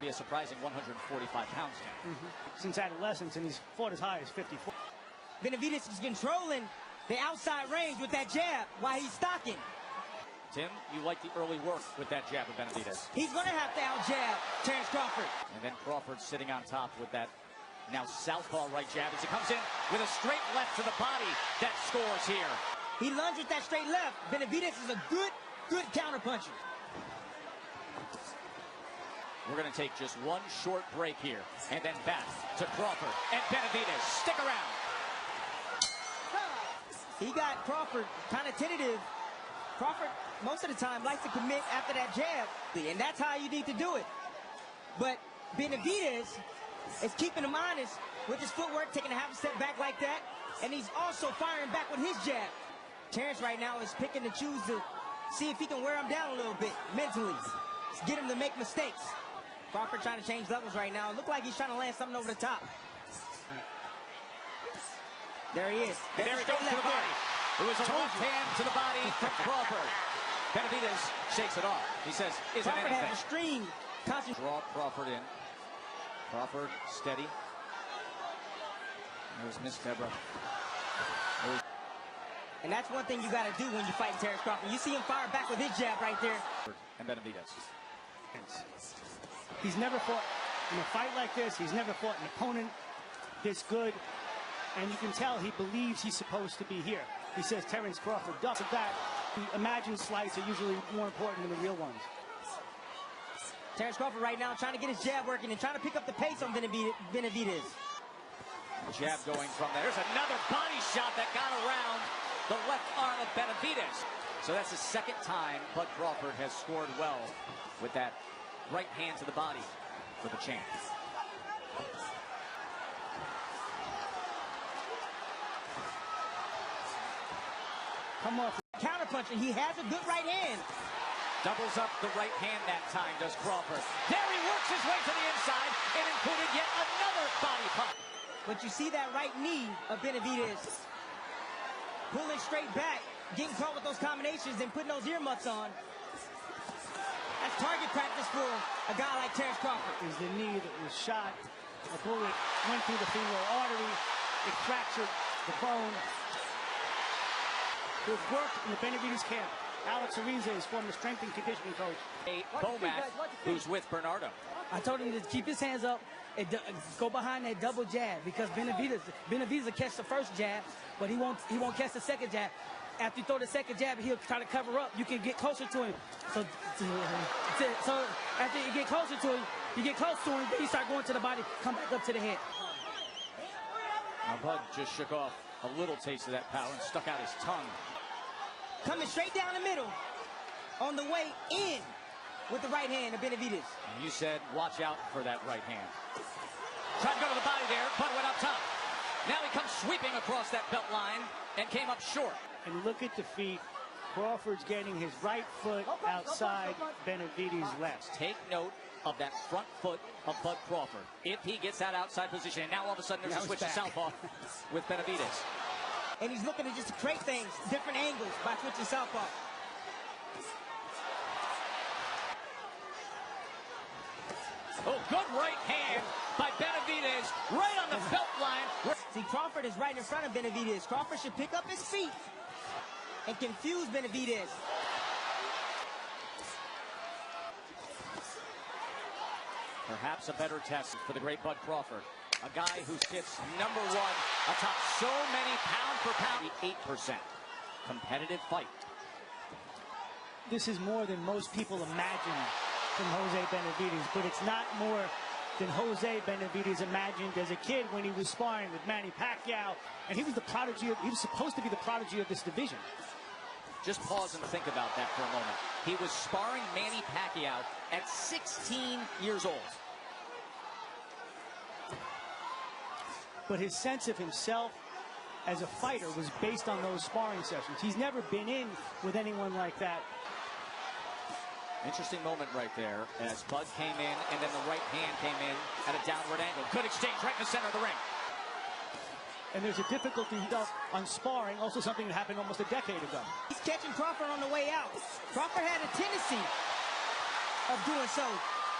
be a surprising 145 pounds now. Since adolescence, and he's fought as high as 54. Benavidez is controlling the outside range with that jab while he's stocking. Tim, you like the early work with that jab of Benavidez. He's going to have to out-jab Terence Crawford. And then Crawford sitting on top with that now southpaw right jab as he comes in with a straight left to the body that scores here. He lunged with that straight left. Benavidez is a good counterpuncher. We're going to take just one short break here and then back to Crawford and Benavidez. Stick around. He got Crawford kind of tentative. Crawford, most of the time, likes to commit after that jab, and that's how you need to do it. But Benavidez is keeping him honest with his footwork, taking a half a step back like that, and he's also firing back with his jab. Terence right now is picking to choose to see if he can wear him down a little bit mentally, get him to make mistakes. Crawford trying to change levels right now. It looked like he's trying to land something over the top. There he is. And there he goes to the body. It was a left hand to the body from Crawford. Benavidez shakes it off. He says, isn't Crawford anything. has extreme concentration. Draw Crawford in. Crawford steady. There's Miss Deborah. And that's one thing you got to do when you fight Terence Crawford. You see him fire back with his jab right there. And Benavidez. He's never fought in a fight like this. He's never fought an opponent this good. And you can tell he believes he's supposed to be here. He says Terence Crawford does that. He imagines slides are usually more important than the real ones. Terence Crawford right now trying to get his jab working and trying to pick up the pace on Benavidez. Jab going from there. There's another body shot that got around the left arm of Benavidez. So that's the second time Bud Crawford has scored well with that right hand to the body for the champ. Come off. Counterpuncher. He has a good right hand. Doubles up the right hand that time, does Crawford. There he works his way to the inside and included yet another body punch. But you see that right knee of Benavidez pulling straight back, getting caught with those combinations and putting those earmuffs on. That's target practice for a guy like Terence Crawford. Is the knee that was shot. A bullet went through the femoral artery. It fractured the bone. It worked in the Benavidez camp. Alex Ariza is former strength and conditioning coach. Bomac, who's with Bernardo. I told him to keep his hands up and go behind that double jab because Benavidez will catch the first jab, but he won't catch the second jab. After you throw the second jab, he'll try to cover up. You can get closer to him. So after you get closer to him, then you start going to the body, come back up to the head. Now Bud just shook off a little taste of that power and stuck out his tongue. Coming straight down the middle on the way in with the right hand of Benavidez. You said watch out for that right hand. Tried to go to the body there, Bud went up top. Now he comes sweeping across that belt line and came up short. And look at the feet. Crawford's getting his right foot outside Benavidez' left. Take note of that front foot of Bud Crawford. If he gets that outside position, and now all of a sudden there's a switch to southpaw with Benavidez. And he's looking to just create things, different angles by switching southpaw. Oh, good right hand by Benavidez, right on the belt line. See, Crawford is right in front of Benavidez. Crawford should pick up his feet and confuse Benavidez. Perhaps a better test for the great Bud Crawford. A guy who sits number one atop so many pound for pound. 8% competitive fight. This is more than most people imagine from Jose Benavidez, but it's not more than Jose Benavidez imagined as a kid when he was sparring with Manny Pacquiao, and he was the prodigy. He was supposed to be the prodigy of this division. Just pause and think about that for a moment. He was sparring Manny Pacquiao at 16 years old. But his sense of himself as a fighter was based on those sparring sessions. He's never been in with anyone like that. Interesting moment right there as Bud came in and then the right hand came in at a downward angle. Good exchange right in the center of the ring. And there's a difficulty on sparring, also something that happened almost a decade ago. He's catching Crawford on the way out. Crawford had a tendency of doing so.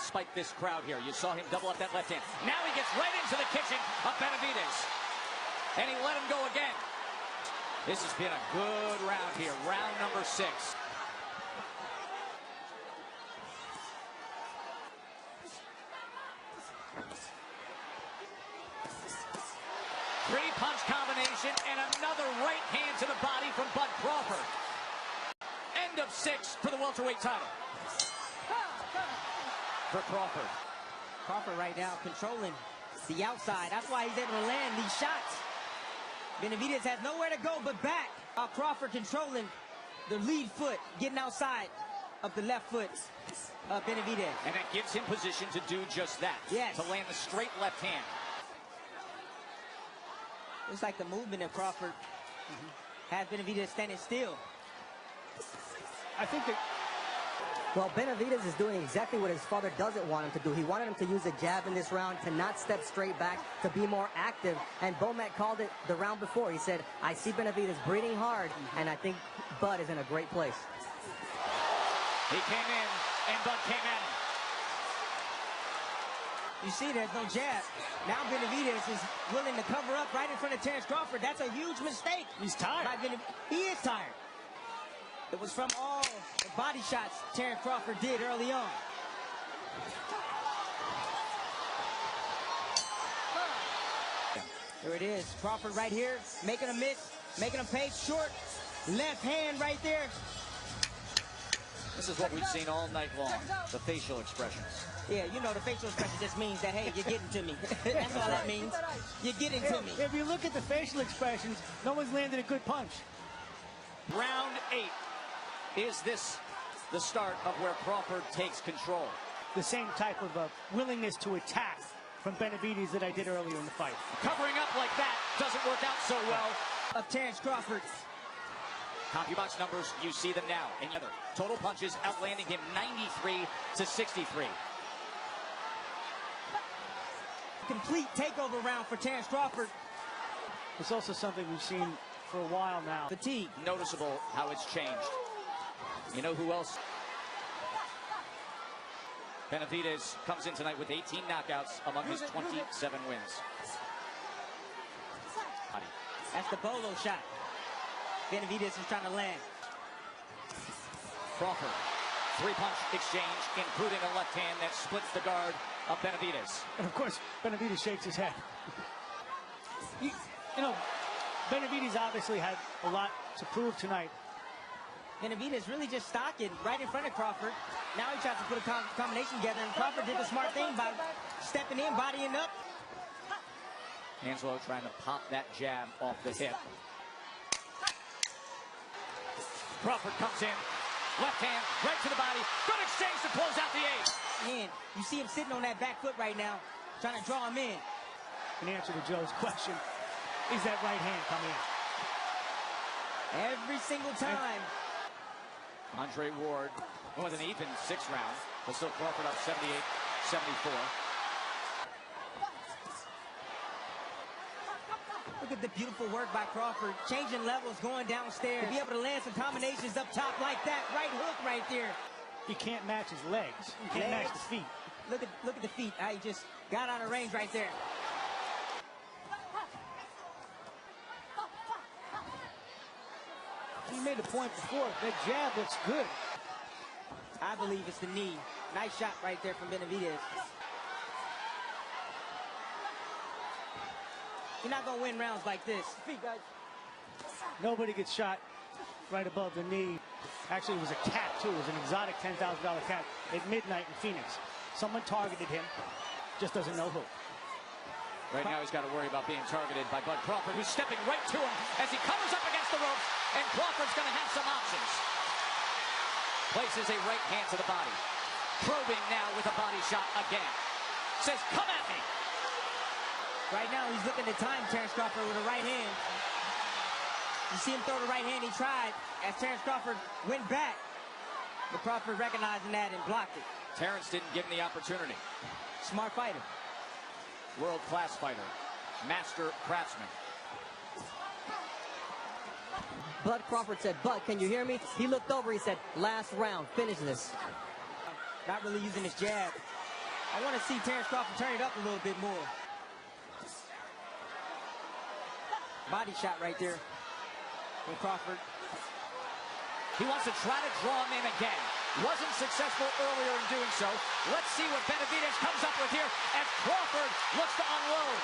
spike this crowd here. You saw him double up that left hand. Now he gets right into the kitchen of Benavidez. And he let him go again. This has been a good round here. Round number 6. Three-punch combination and another right hand to the body from Bud Crawford. End of 6 for the welterweight title. For Crawford. Crawford right now controlling the outside. That's why he's able to land these shots. Benavidez has nowhere to go but back. Crawford controlling the lead foot, getting outside of the left foot of Benavidez. And that gives him position to do just that. Yes. To land the straight left hand. Looks like the movement of Crawford has Benavidez standing still. I think that... Well, Benavidez is doing exactly what his father doesn't want him to do. He wanted him to use a jab in this round, to not step straight back, to be more active. And Bomac called it the round before. He said, I see Benavidez breathing hard, and I think Bud is in a great place. He came in, and Bud came at him. You see, there's no jab. Now Benavidez is willing to cover up right in front of Terence Crawford. That's a huge mistake. He's tired. He is tired. It was from all the body shots Terence Crawford did early on. There it is. Crawford right here, making a miss, making a pace short. Left hand right there. This is what we've seen all night long, the facial expressions. Yeah, you know the facial expression just means that, hey, you're getting to me. That's all that means. You're getting to me. If you look at the facial expressions, no one's landed a good punch. Round 8. Is this the start of where Crawford takes control? The same type of willingness to attack from Benavidez that I did earlier in the fight. Covering up like that doesn't work out so well. Of Terence Crawford. CompuBox numbers, you see them now. And other total punches outlanding him 93 to 63. Complete takeover round for Terence Crawford. It's also something we've seen for a while now. Fatigue. Noticeable how it's changed. You know who else? Benavidez comes in tonight with 18 knockouts among his 27 wins. That's the bolo shot Benavidez is trying to land. Crawford, three-punch exchange, including a left hand that splits the guard of Benavidez. And of course, Benavidez shakes his head. You know, Benavidez obviously had a lot to prove tonight. Benavidez really just stalking right in front of Crawford. Now he tries to put a combination together, and Crawford did the smart thing by stepping in, bodying up. Angelo trying to pop that jab off the hip. Crawford comes in, left hand, right to the body. Good exchange to close out the 8th. And you see him sitting on that back foot right now, trying to draw him in. In answer to Joe's question, is that right hand coming in? Every single time. Andre Ward with an even 6th round, but still Crawford up 78-74. Look at the beautiful work by Crawford, changing levels, going downstairs. To be able to land some combinations up top like that, right hook right there. He can't match his legs. He can't match the feet. Look at the feet. How he just got out of range right there. He made a point before. That jab looks good. I believe it's the knee. Nice shot right there from Benavidez. You're not going to win rounds like this. Feet, guys. Nobody gets shot right above the knee. Actually, it was a cat, too. It was an exotic $10,000 cat at midnight in Phoenix. Someone targeted him. Just doesn't know who. Right now, he's got to worry about being targeted by Bud Crawford, who's stepping right to him as he covers up against the ropes, and Crawford's going to have some options. Places a right hand to the body. Probing now with a body shot again. Says, come at me. Right now, he's looking to time Terence Crawford with a right hand. You see him throw the right hand he tried as Terence Crawford went back. But Crawford recognizing that and blocked it. Terence didn't give him the opportunity. Smart fighter. World-class fighter. Master craftsman. Bud Crawford said, Bud, can you hear me? He looked over, he said, last round, finish this. Not really using his jab. I want to see Terence Crawford turn it up a little bit more. Body shot right there from Crawford. He wants to try to draw him in again. Wasn't successful earlier in doing so. Let's see what Benavidez comes up with here as Crawford looks to unload.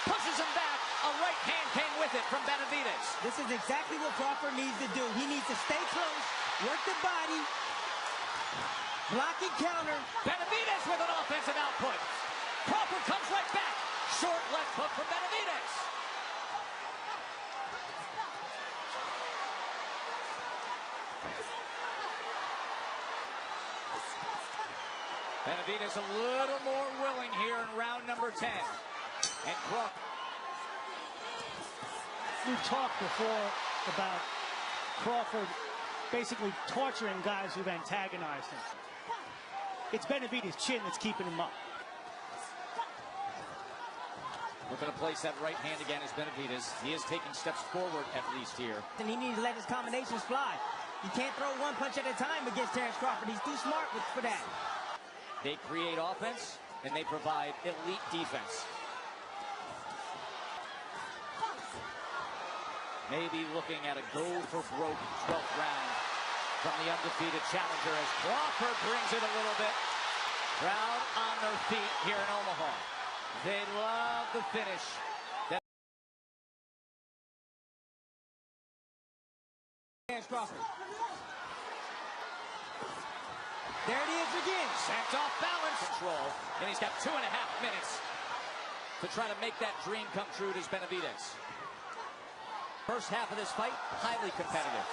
Pushes him back. A right hand came with it from Benavidez. This is exactly what Crawford needs to do. He needs to stay close, work the body, blocking counter. Benavidez with an offensive output. Crawford comes right back. Short left hook from Benavidez. Benavidez a little more willing here in round number 10. And Crawford. We talked before about Crawford basically torturing guys who've antagonized him. It's Benavidez' chin that's keeping him up. Looking to place that right hand again is Benavidez. He is taking steps forward at least here. And he needs to let his combinations fly. You can't throw one punch at a time against Terence Crawford. He's too smart for that. They create offense, and they provide elite defense. Maybe looking at a go-for-broke 12th round from the undefeated challenger as Crawford brings it a little bit. Crowd on their feet here in Omaha. They love the finish. Terence Crawford. There it is again. Sent off balance. Control, and he's got 2.5 minutes to try to make that dream come true to Benavidez. First half of this fight, highly competitive.